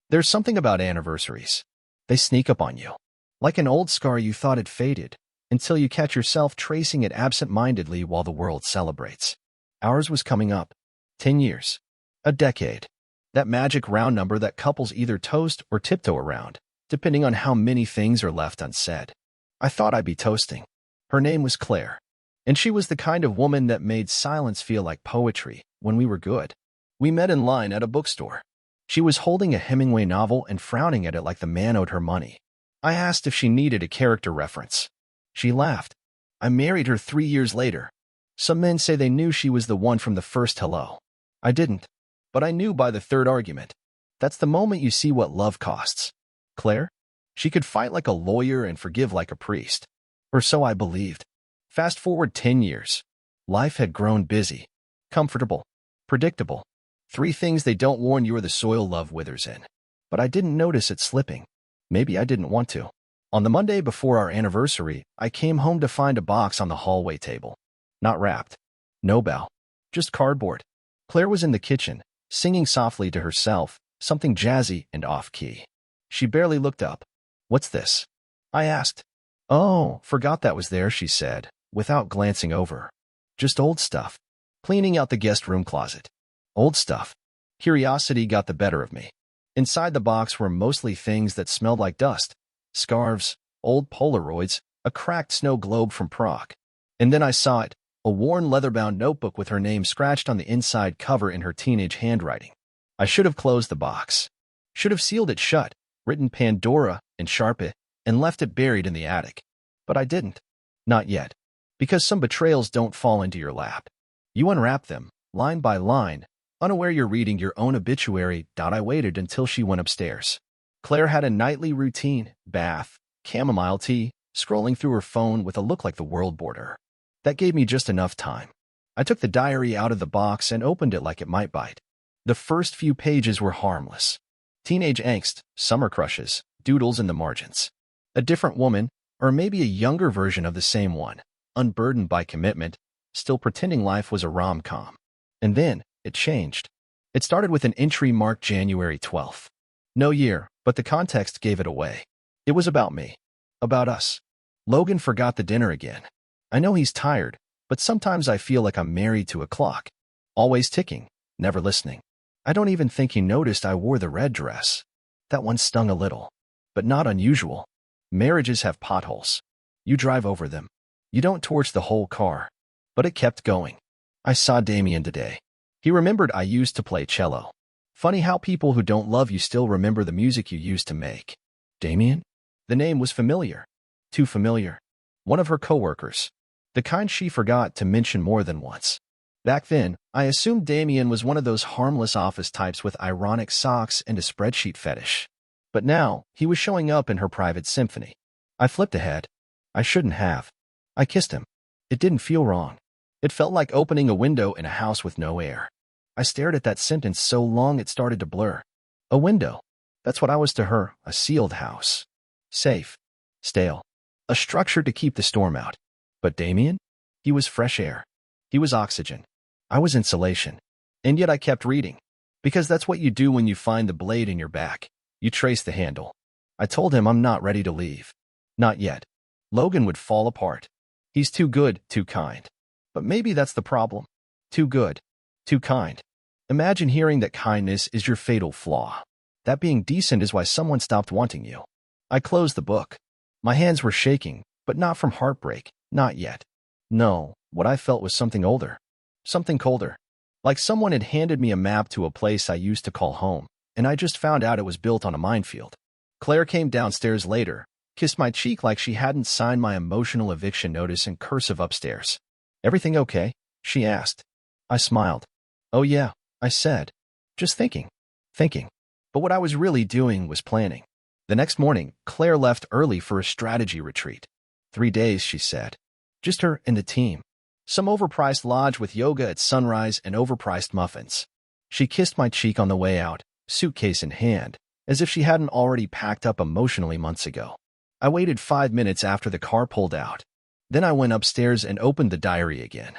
There's something about anniversaries. They sneak up on you. Like an old scar you thought had faded, until you catch yourself tracing it absent-mindedly while the world celebrates. Ours was coming up. 10 years. A decade. That magic round number that couples either toast or tiptoe around, depending on how many things are left unsaid. I thought I'd be toasting. Her name was Claire. And she was the kind of woman that made silence feel like poetry when we were good. We met in line at a bookstore. She was holding a Hemingway novel and frowning at it like the man owed her money. I asked if she needed a character reference. She laughed. I married her 3 years later. Some men say they knew she was the one from the first hello. I didn't. But I knew by the third argument. That's the moment you see what love costs. Claire? She could fight like a lawyer and forgive like a priest. Or so I believed. Fast forward 10 years. Life had grown busy, comfortable, predictable. 3 things they don't warn you are the soil love withers in. But I didn't notice it slipping. Maybe I didn't want to. On the Monday before our anniversary, I came home to find a box on the hallway table. Not wrapped. No bow. Just cardboard. Claire was in the kitchen, singing softly to herself, something jazzy and off-key. She barely looked up. "What's this?" I asked. "Oh, forgot that was there," she said, without glancing over. "Just old stuff. Cleaning out the guest room closet." Old stuff. Curiosity got the better of me. Inside the box were mostly things that smelled like dust. Scarves, old Polaroids, a cracked snow globe from Prague. And then I saw it, a worn leather-bound notebook with her name scratched on the inside cover in her teenage handwriting. I should have closed the box. Should have sealed it shut, written Pandora in Sharpie, and left it buried in the attic. But I didn't. Not yet. Because some betrayals don't fall into your lap. You unwrap them, line by line, unaware you're reading your own obituary. I waited until she went upstairs. Claire had a nightly routine, bath, chamomile tea, scrolling through her phone with a look like the world bored her. That gave me just enough time. I took the diary out of the box and opened it like it might bite. The first few pages were harmless. Teenage angst, summer crushes, doodles in the margins. A different woman, or maybe a younger version of the same one, unburdened by commitment, still pretending life was a rom-com. And then, it changed. It started with an entry marked January 12th. No year, but the context gave it away. It was about me. About us. Logan forgot the dinner again. I know he's tired, but sometimes I feel like I'm married to a clock. Always ticking, never listening. I don't even think he noticed I wore the red dress. That one stung a little, but not unusual. Marriages have potholes. You drive over them. You don't torch the whole car. But it kept going. I saw Damien today. He remembered I used to play cello. Funny how people who don't love you still remember the music you used to make. Damien? The name was familiar. Too familiar. One of her coworkers. The kind she forgot to mention more than once. Back then, I assumed Damien was one of those harmless office types with ironic socks and a spreadsheet fetish. But now, he was showing up in her private symphony. I flipped ahead. I shouldn't have. I kissed him. It didn't feel wrong. It felt like opening a window in a house with no air. I stared at that sentence so long it started to blur. A window. That's what I was to her, a sealed house. Safe. Stale. A structure to keep the storm out. But Damien? He was fresh air. He was oxygen. I was insulation. And yet I kept reading. Because that's what you do when you find the blade in your back. You trace the handle. I told him I'm not ready to leave. Not yet. Logan would fall apart. He's too good, too kind. But maybe that's the problem. Too good. Too kind. Imagine hearing that kindness is your fatal flaw. That being decent is why someone stopped wanting you. I closed the book. My hands were shaking, but not from heartbreak. Not yet. No, what I felt was something older. Something colder. Like someone had handed me a map to a place I used to call home, and I just found out it was built on a minefield. Claire came downstairs later, kissed my cheek like she hadn't signed my emotional eviction notice in cursive upstairs. "Everything okay?" she asked. I smiled. "Oh yeah," I said. "Just thinking." Thinking. But what I was really doing was planning. The next morning, Claire left early for a strategy retreat. 3 days, she said. Just her and the team. Some overpriced lodge with yoga at sunrise and overpriced muffins. She kissed my cheek on the way out, suitcase in hand, as if she hadn't already packed up emotionally months ago. I waited 5 minutes after the car pulled out. Then I went upstairs and opened the diary again.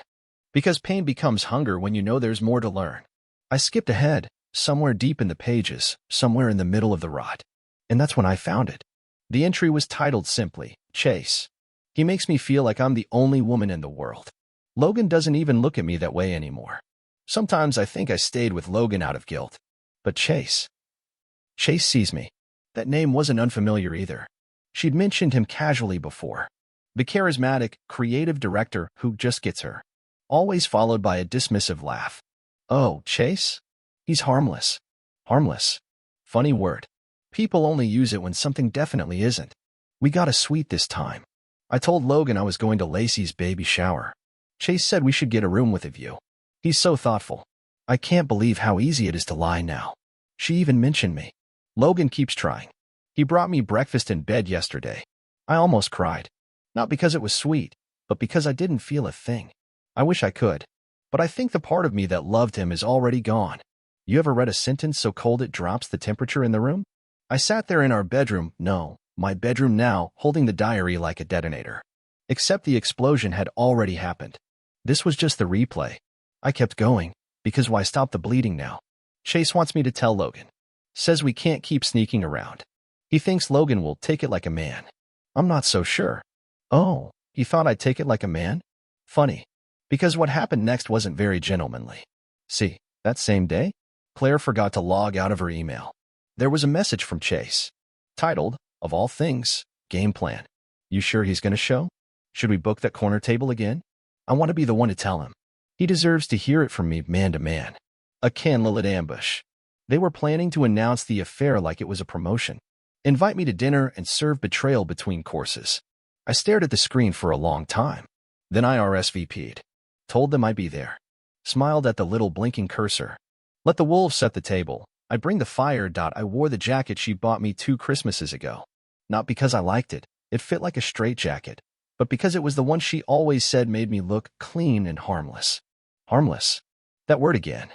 Because pain becomes hunger when you know there's more to learn. I skipped ahead, somewhere deep in the pages, somewhere in the middle of the rot. And that's when I found it. The entry was titled simply, Chase. He makes me feel like I'm the only woman in the world. Logan doesn't even look at me that way anymore. Sometimes I think I stayed with Logan out of guilt. But Chase sees me. That name wasn't unfamiliar either. She'd mentioned him casually before. The charismatic, creative director who just gets her. Always followed by a dismissive laugh. Oh, Chase? He's harmless. Harmless. Funny word. People only use it when something definitely isn't. We got a suite this time. I told Logan I was going to Lacey's baby shower. Chase said we should get a room with a view. He's so thoughtful. I can't believe how easy it is to lie now. She even mentioned me. Logan keeps trying. He brought me breakfast in bed yesterday. I almost cried. Not because it was sweet, but because I didn't feel a thing. I wish I could. But I think the part of me that loved him is already gone. You ever read a sentence so cold it drops the temperature in the room? I sat there in our bedroom, no, my bedroom now, holding the diary like a detonator. Except the explosion had already happened. This was just the replay. I kept going, because why stop the bleeding now? Chase wants me to tell Logan. Says we can't keep sneaking around. He thinks Logan will take it like a man. I'm not so sure. Oh, he thought I'd take it like a man? Funny. Because what happened next wasn't very gentlemanly. See, that same day, Claire forgot to log out of her email. There was a message from Chase. Titled, of all things, Game Plan. You sure he's going to show? Should we book that corner table again? I want to be the one to tell him. He deserves to hear it from me man to man. A candlelit ambush. They were planning to announce the affair like it was a promotion. Invite me to dinner and serve betrayal between courses. I stared at the screen for a long time. Then I RSVP'd. Told them I'd be there. Smiled at the little blinking cursor. Let the wolves set the table. I bring the fire. I wore the jacket she bought me 2 Christmases ago. Not because I liked it. It fit like a straitjacket. But because it was the one she always said made me look clean and harmless. Harmless. That word again.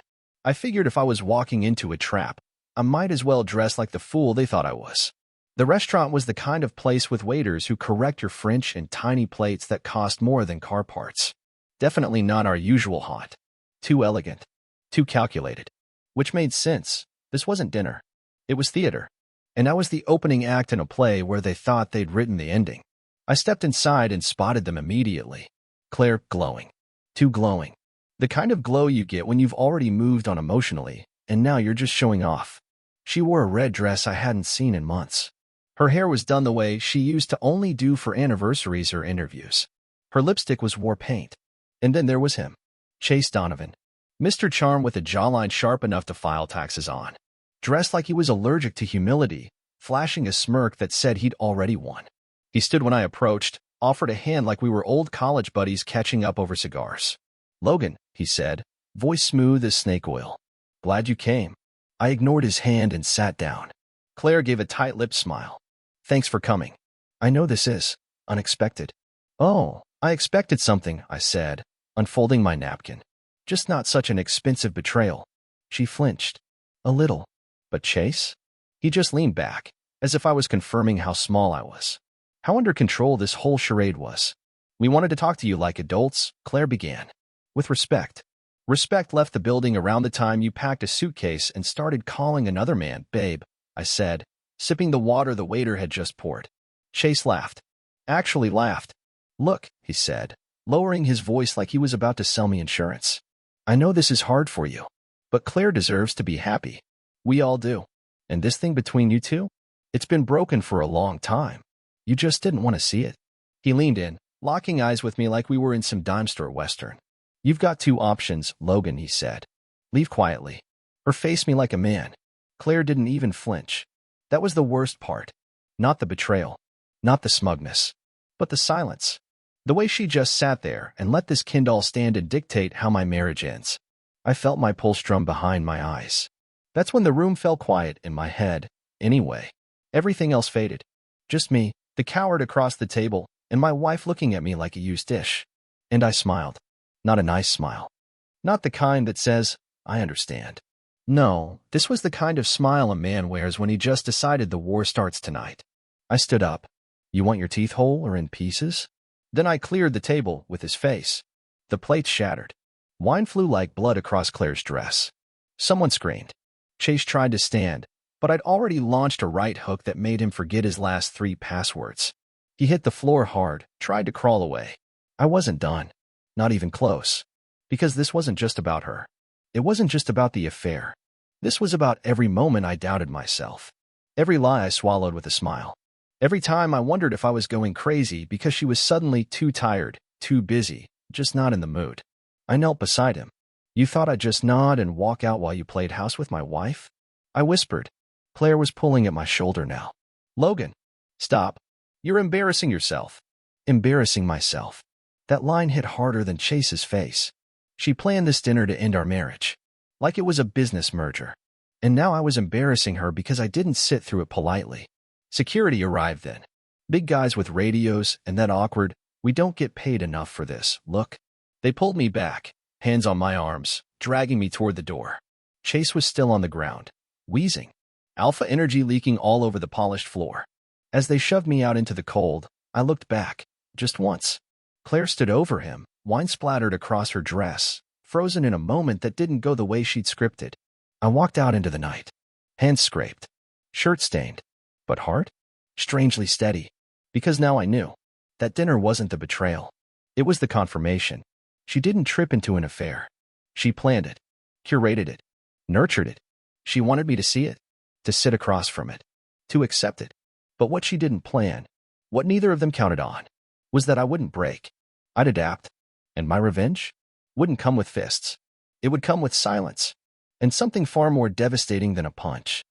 I figured if I was walking into a trap, I might as well dress like the fool they thought I was. The restaurant was the kind of place with waiters who correct your French in tiny plates that cost more than car parts. Definitely not our usual haunt. Too elegant. Too calculated. Which made sense. This wasn't dinner. It was theater. And I was the opening act in a play where they thought they'd written the ending. I stepped inside and spotted them immediately. Claire, glowing. Too glowing. The kind of glow you get when you've already moved on emotionally, and now you're just showing off. She wore a red dress I hadn't seen in months. Her hair was done the way she used to only do for anniversaries or interviews. Her lipstick was war paint. And then there was him. Chase Donovan. Mr. Charm with a jawline sharp enough to file taxes on. Dressed like he was allergic to humility, flashing a smirk that said he'd already won. He stood when I approached, offered a hand like we were old college buddies catching up over cigars. Logan, he said, voice smooth as snake oil. Glad you came. I ignored his hand and sat down. Claire gave a tight-lipped smile. Thanks for coming. I know this is unexpected. Oh, I expected something, I said, unfolding my napkin. Just not such an expensive betrayal. She flinched. A little. But Chase? He just leaned back, as if I was confirming how small I was. How under control this whole charade was. We wanted to talk to you like adults, Claire began. With respect. Respect left the building around the time you packed a suitcase and started calling another man, babe, I said, sipping the water the waiter had just poured. Chase laughed. Actually laughed. Look, he said, lowering his voice like he was about to sell me insurance. I know this is hard for you, but Claire deserves to be happy. We all do. And this thing between you two? It's been broken for a long time. You just didn't want to see it. He leaned in, locking eyes with me like we were in some dime store western. You've got 2 options, Logan, he said. Leave quietly. Or face me like a man. Claire didn't even flinch. That was the worst part. Not the betrayal. Not the smugness. But the silence. The way she just sat there and let this Kindle stand and dictate how my marriage ends. I felt my pulse drum behind my eyes. That's when the room fell quiet in my head. Anyway, everything else faded. Just me, the coward across the table, and my wife looking at me like a used dish. And I smiled. Not a nice smile. Not the kind that says, I understand. No, this was the kind of smile a man wears when he just decided the war starts tonight. I stood up. You want your teeth whole or in pieces? Then I cleared the table with his face. The plates shattered. Wine flew like blood across Claire's dress. Someone screamed. Chase tried to stand, but I'd already launched a right hook that made him forget his last 3 passwords. He hit the floor hard, tried to crawl away. I wasn't done. Not even close. Because this wasn't just about her. It wasn't just about the affair. This was about every moment I doubted myself. Every lie I swallowed with a smile. Every time I wondered if I was going crazy because she was suddenly too tired, too busy, just not in the mood. I knelt beside him. You thought I'd just nod and walk out while you played house with my wife? I whispered. Claire was pulling at my shoulder now. Logan, stop. You're embarrassing yourself. Embarrassing myself. That line hit harder than Chase's face. She planned this dinner to end our marriage. Like it was a business merger. And now I was embarrassing her because I didn't sit through it politely. Security arrived then. Big guys with radios and that awkward, we don't get paid enough for this, look. They pulled me back, hands on my arms, dragging me toward the door. Chase was still on the ground, wheezing. Alpha energy leaking all over the polished floor. As they shoved me out into the cold, I looked back, just once. Claire stood over him, wine splattered across her dress, frozen in a moment that didn't go the way she'd scripted. I walked out into the night. Hands scraped. Shirt stained. But heart? Strangely steady. Because now I knew. That dinner wasn't the betrayal. It was the confirmation. She didn't trip into an affair. She planned it. Curated it. Nurtured it. She wanted me to see it. To sit across from it. To accept it. But what she didn't plan, what neither of them counted on, was that I wouldn't break. I'd adapt. And my revenge? Wouldn't come with fists. It would come with silence. And something far more devastating than a punch.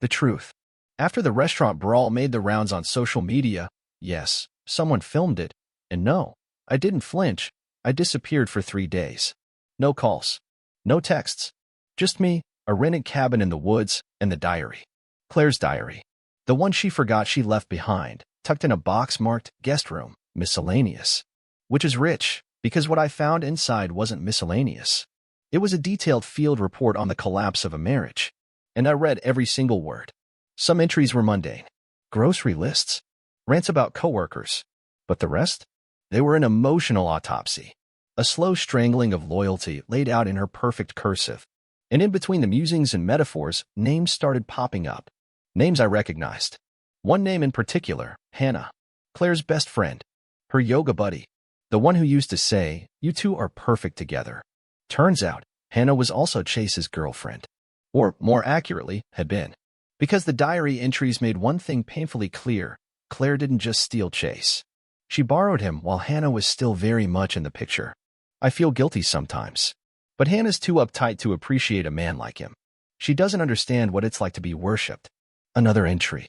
The truth. After the restaurant brawl made the rounds on social media, yes, someone filmed it. And no, I didn't flinch. I disappeared for 3 days. No calls. No texts. Just me, a rented cabin in the woods, and the diary. Claire's diary. The one she forgot she left behind, tucked in a box marked guest room, miscellaneous. Which is rich, because what I found inside wasn't miscellaneous. It was a detailed field report on the collapse of a marriage. And I read every single word. Some entries were mundane. Grocery lists. Rants about coworkers. But the rest? They were an emotional autopsy. A slow strangling of loyalty laid out in her perfect cursive. And in between the musings and metaphors, names started popping up. Names I recognized. One name in particular, Hannah. Claire's best friend. Her yoga buddy. The one who used to say, "You two are perfect together." Turns out, Hannah was also Chase's girlfriend. Or, more accurately, had been. Because the diary entries made one thing painfully clear, Claire didn't just steal Chase. She borrowed him while Hannah was still very much in the picture. I feel guilty sometimes. But Hannah's too uptight to appreciate a man like him. She doesn't understand what it's like to be worshipped. Another entry.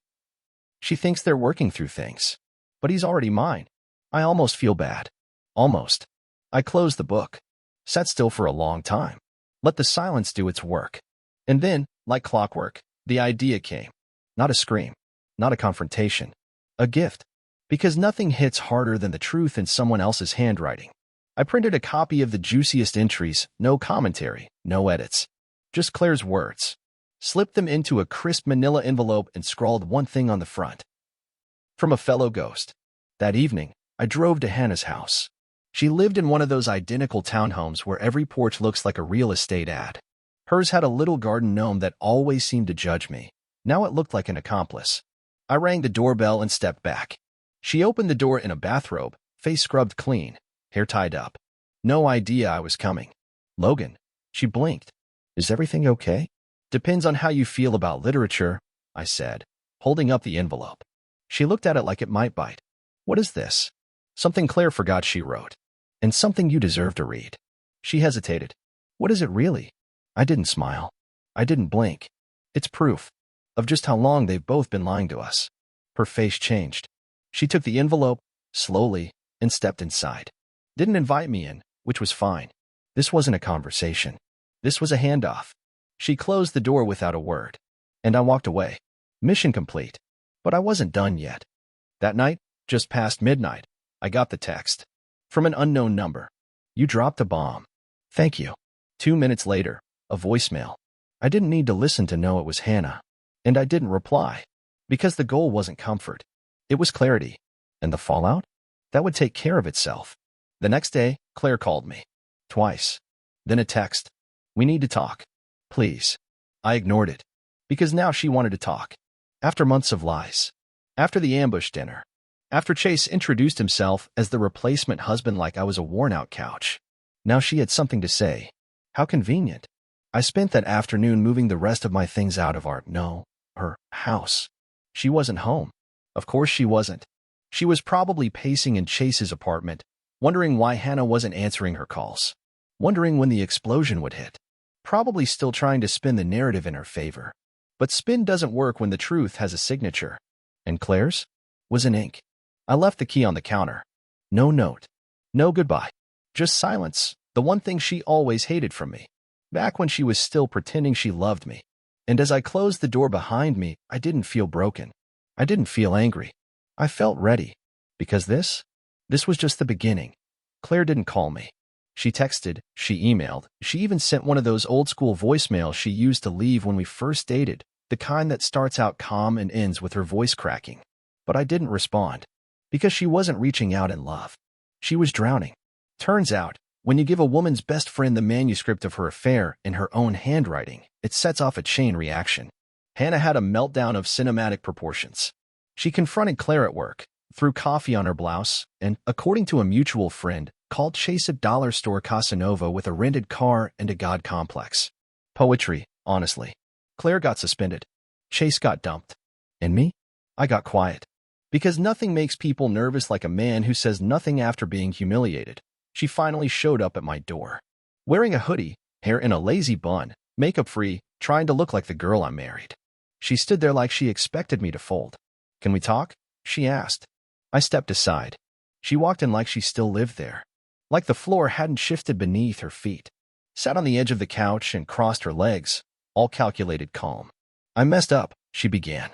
She thinks they're working through things. But he's already mine. I almost feel bad. Almost. I closed the book. Sat still for a long time. Let the silence do its work. And then, like clockwork, the idea came. Not a scream. Not a confrontation. A gift. Because nothing hits harder than the truth in someone else's handwriting. I printed a copy of the juiciest entries, no commentary, no edits. Just Claire's words. Slipped them into a crisp manila envelope and scrawled one thing on the front. From a fellow ghost. That evening, I drove to Hannah's house. She lived in one of those identical townhomes where every porch looks like a real estate ad. Hers had a little garden gnome that always seemed to judge me. Now it looked like an accomplice. I rang the doorbell and stepped back. She opened the door in a bathrobe, face scrubbed clean, hair tied up. No idea I was coming. Logan. She blinked. Is everything okay? Depends on how you feel about literature, I said, holding up the envelope. She looked at it like it might bite. What is this? Something Claire forgot she wrote. And something you deserve to read. She hesitated. What is it really? I didn't smile. I didn't blink. It's proof of just how long they've both been lying to us. Her face changed. She took the envelope, slowly, and stepped inside. Didn't invite me in, which was fine. This wasn't a conversation. This was a handoff. She closed the door without a word. And I walked away. Mission complete. But I wasn't done yet. That night, just past midnight, I got the text. From an unknown number. You dropped a bomb. Thank you. 2 minutes later, a voicemail. I didn't need to listen to know it was Hannah. And I didn't reply. Because the goal wasn't comfort. It was clarity. And the fallout? That would take care of itself. The next day, Claire called me. Twice. Then a text. We need to talk. Please. I ignored it, because now she wanted to talk. After months of lies. After the ambush dinner. After Chase introduced himself as the replacement husband like I was a worn-out couch. Now she had something to say. How convenient. I spent that afternoon moving the rest of my things out of her house. She wasn't home. Of course she wasn't. She was probably pacing in Chase's apartment, wondering why Hannah wasn't answering her calls. Wondering when the explosion would hit. Probably still trying to spin the narrative in her favor. But spin doesn't work when the truth has a signature. And Claire's? Was in ink. I left the key on the counter. No note. No goodbye. Just silence, the one thing she always hated from me. Back when she was still pretending she loved me. And as I closed the door behind me, I didn't feel broken. I didn't feel angry. I felt ready. Because this was just the beginning. Claire didn't call me. She texted, she emailed, she even sent one of those old-school voicemails she used to leave when we first dated, the kind that starts out calm and ends with her voice cracking. But I didn't respond. Because she wasn't reaching out in love. She was drowning. Turns out, when you give a woman's best friend the manuscript of her affair in her own handwriting, it sets off a chain reaction. Hannah had a meltdown of cinematic proportions. She confronted Claire at work, threw coffee on her blouse, and, according to a mutual friend, called Chase a dollar store Casanova with a rented car and a god complex. Poetry, honestly. Claire got suspended. Chase got dumped. And me? I got quiet. Because nothing makes people nervous like a man who says nothing after being humiliated. She finally showed up at my door. Wearing a hoodie, hair in a lazy bun, makeup-free, trying to look like the girl I married. She stood there like she expected me to fold. Can we talk? She asked. I stepped aside. She walked in like she still lived there. Like the floor hadn't shifted beneath her feet. Sat on the edge of the couch and crossed her legs, all calculated calm. I messed up, she began.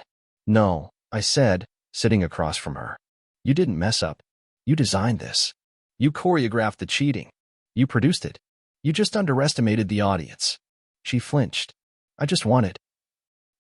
No, I said, sitting across from her. You didn't mess up. You designed this. You choreographed the cheating. You produced it. You just underestimated the audience. She flinched. I just wanted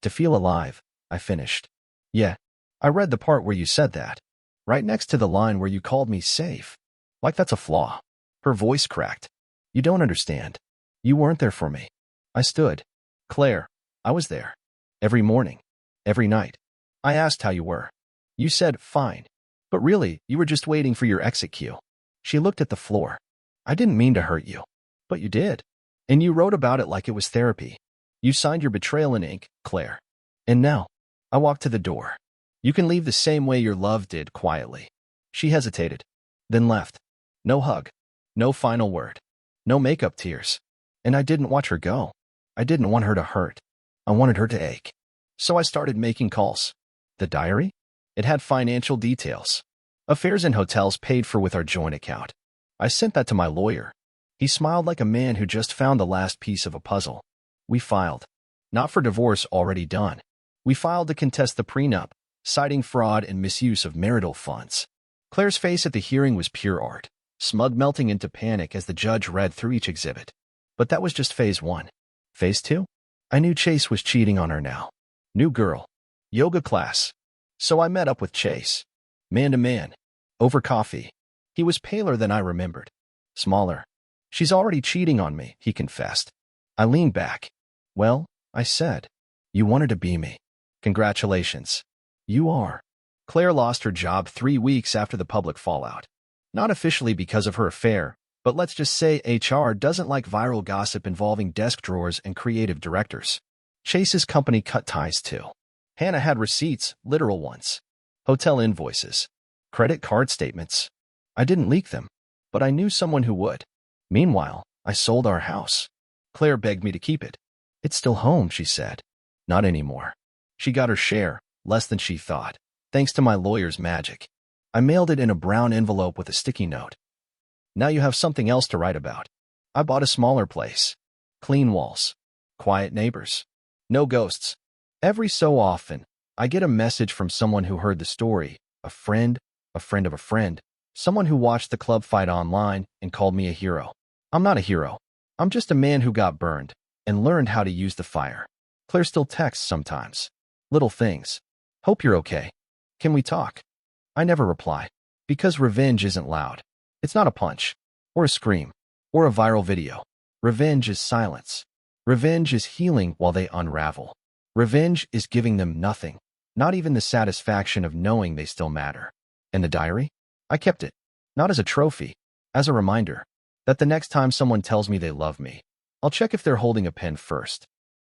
to feel alive, I finished. Yeah, I read the part where you said that. Right next to the line where you called me safe. Like that's a flaw. Her voice cracked. You don't understand. You weren't there for me. I stood. Claire, I was there. Every morning. Every night. I asked how you were. You said, fine. But really, you were just waiting for your exit cue. She looked at the floor. I didn't mean to hurt you. But you did. And you wrote about it like it was therapy. You signed your betrayal in ink, Claire. And now, I walked to the door. You can leave the same way your love did, quietly. She hesitated. Then left. No hug. No final word. No makeup tears. And I didn't watch her go. I didn't want her to hurt. I wanted her to ache. So I started making calls. The diary? It had financial details. Affairs and hotels paid for with our joint account. I sent that to my lawyer. He smiled like a man who just found the last piece of a puzzle. We filed. Not for divorce already done. We filed to contest the prenup, citing fraud and misuse of marital funds. Claire's face at the hearing was pure art, smug melting into panic as the judge read through each exhibit. But that was just phase 1. Phase 2? I knew Chase was cheating on her now. New girl. Yoga class. So I met up with Chase. Man to man. Over coffee. He was paler than I remembered. Smaller. She's already cheating on me, he confessed. I leaned back. Well, I said. You wanted to be me. Congratulations. You are. Claire lost her job 3 weeks after the public fallout. Not officially because of her affair, but let's just say HR doesn't like viral gossip involving desk drawers and creative directors. Chase's company cut ties too. Hannah had receipts, literal ones. Hotel invoices. Credit card statements. I didn't leak them, but I knew someone who would. Meanwhile, I sold our house. Claire begged me to keep it. It's still home, she said. Not anymore. She got her share, less than she thought, thanks to my lawyer's magic. I mailed it in a brown envelope with a sticky note. Now you have something else to write about. I bought a smaller place. Clean walls. Quiet neighbors. No ghosts. Every so often, I get a message from someone who heard the story, a friend of a friend, someone who watched the club fight online and called me a hero. I'm not a hero. I'm just a man who got burned and learned how to use the fire. Claire still texts sometimes. Little things. Hope you're okay. Can we talk? I never reply. Because revenge isn't loud. It's not a punch, or a scream, or a viral video. Revenge is silence. Revenge is healing while they unravel. Revenge is giving them nothing, not even the satisfaction of knowing they still matter. And the diary? I kept it, not as a trophy, as a reminder that the next time someone tells me they love me, I'll check if they're holding a pen first.